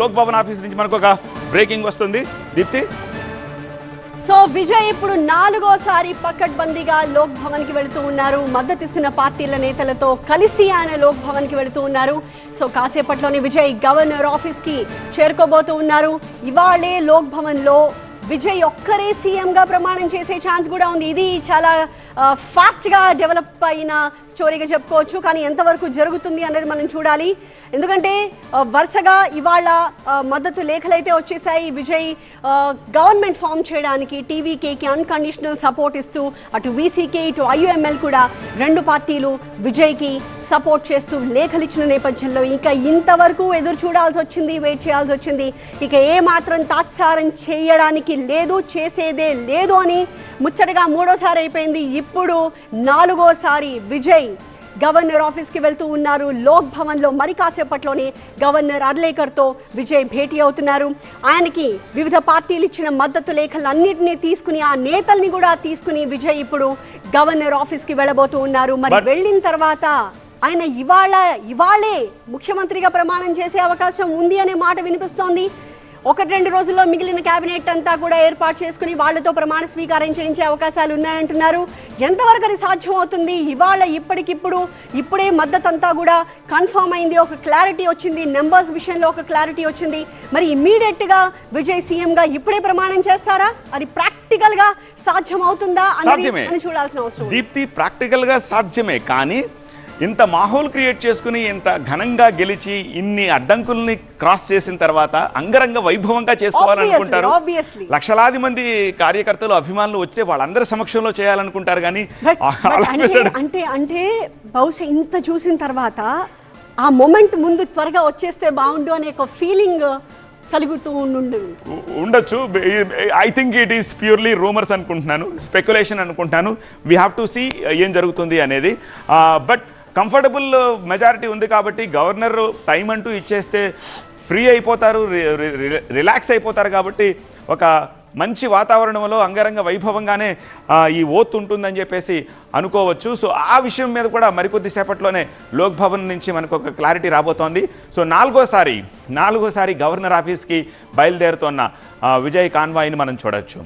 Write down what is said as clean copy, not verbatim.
Lok Bhavan office నుంచి మనకు ఒక బ్రేకింగ్ వస్తుంది దీప్తి. సో విజయ్ ఇప్పుడు 4వ సారి పకడ్బందీగా లోక్ భవన్ కి వెళుతూ ఉన్నారు. మద్దతిస్తున్న పార్టీల నేతలతో కలిసి ఆయన లోక్ భవన్ కి వెళుతూ ఉన్నారు. సో కాసేపట్లోనే విజయ్ గవర్నర్ ఆఫీస్ కి చేరుకోబోతూ ఉన్నారు. ఇవాళే లోక్ భవన్ లో విజయ్ ఒక్కరే సీఎంగా ప్రమాణం చేసే ఛాన్స్ కూడా ఉంది. ఇది చాలా ఫాస్ట్గా డెవలప్ అయిన స్టోరీగా చెప్పుకోవచ్చు. కానీ ఎంతవరకు జరుగుతుంది అనేది మనం చూడాలి. ఎందుకంటే వరుసగా ఇవాళ మద్దతు లేఖలు అయితే వచ్చేసాయి. విజయ్ గవర్నమెంట్ ఫామ్ చేయడానికి టీవీకేకి అన్కండిషనల్ సపోర్ట్ ఇస్తూ అటు వీసీకే ఇటు ఐయుఎంఎల్ కూడా 2 పార్టీలు విజయ్కి సపోర్ట్ చేస్తూ లేఖలు ఇచ్చిన నేపథ్యంలో ఇంకా ఇంతవరకు ఎదురు చూడాల్సి వచ్చింది, వెయిట్ చేయాల్సి వచ్చింది. ఇక ఏ మాత్రం తాత్సారం చేయడానికి లేదు, చేసేదే లేదు అని ముచ్చటగా 3వ సారి అయిపోయింది. ఇప్పుడు 4వ సారి విజయ్ గవర్నర్ ఆఫీస్కి వెళ్తూ ఉన్నారు. లోక్ భవన్లో మరి కాసేపట్లోనే గవర్నర్ అర్లేకర్తో విజయ్ భేటీ అవుతున్నారు. ఆయనకి వివిధ పార్టీలు ఇచ్చిన మద్దతు లేఖలన్నింటినీ తీసుకుని ఆ నేతల్ని కూడా తీసుకుని విజయ్ ఇప్పుడు గవర్నర్ ఆఫీస్కి వెళ్ళబోతూ ఉన్నారు. మరి వెళ్ళిన తర్వాత ఆయన ఇవాళే ముఖ్యమంత్రిగా ప్రమాణం చేసే అవకాశం ఉంది అనే మాట వినిపిస్తోంది. 1-2 రోజుల్లో మిగిలిన కేబినెట్ అంతా కూడా ఏర్పాటు చేసుకుని వాళ్లతో ప్రమాణ స్వీకారం చేయించే అవకాశాలు ఉన్నాయంటున్నారు. ఎంతవరకు అది సాధ్యం అవుతుంది? ఇవాళ ఇప్పుడే మద్దతు అంతా కూడా కన్ఫర్మ్ అయింది, ఒక క్లారిటీ వచ్చింది, నెంబర్స్ విషయంలో ఒక క్లారిటీ వచ్చింది. మరి ఇమ్మీడియట్గా విజయ్ సీఎంగా ఇప్పుడే ప్రమాణం చేస్తారా? అది ప్రాక్టికల్గా సాధ్యం అవుతుందా అని చూడాల్సిన అవసరం. దీప్తి, ప్రాక్టికల్గా సాధ్యమే, కానీ ఇంత మాహోల్ క్రియేట్ చేసుకుని ఇంత ఘనంగా గెలిచి ఇన్ని అడ్డంకుల్ని క్రాస్ చేసిన తర్వాత అంగరంగ వైభవంగా చేసుకోవాలనుకుంటారు. లక్షలాది మంది కార్యకర్తలు, అభిమానులు వచ్చే వాళ్ళందరి సమక్షంలో చేయాలనుకుంటారు. కానీ అంటే బహుశా ఇంత చూసిన తర్వాత ఆ మొమెంట్ ముందు త్వరగా వచ్చేస్తే బాగుండు అనే ఒక ఫీలింగ్ కలుగుతూ ఉండొచ్చు. I think it is purely rumours అనుకుంటున్నాను, స్పెక్యులేషన్ అనుకుంటున్నాను. వీ హ్యావ్ టు సీ ఏం జరుగుతుంది అనేది. బట్ కంఫర్టబుల్ మెజారిటీ ఉంది కాబట్టి గవర్నర్ టైం అంటూ ఇచ్చేస్తే ఫ్రీ అయిపోతారు, రిలాక్స్ అయిపోతారు. కాబట్టి ఒక మంచి వాతావరణంలో అంగరంగ వైభవంగానే ఈ ఓత్ ఉంటుందని చెప్పేసి అనుకోవచ్చు. సో ఆ విషయం మీద కూడా మరికొద్ది సేపట్లోనే లోక్ భవన్ నుంచి మనకు ఒక క్లారిటీ రాబోతోంది. సో 4వ సారి గవర్నర్ ఆఫీస్కి బయలుదేరుతున్న విజయ్ కాన్వాయ్ని మనం చూడొచ్చు.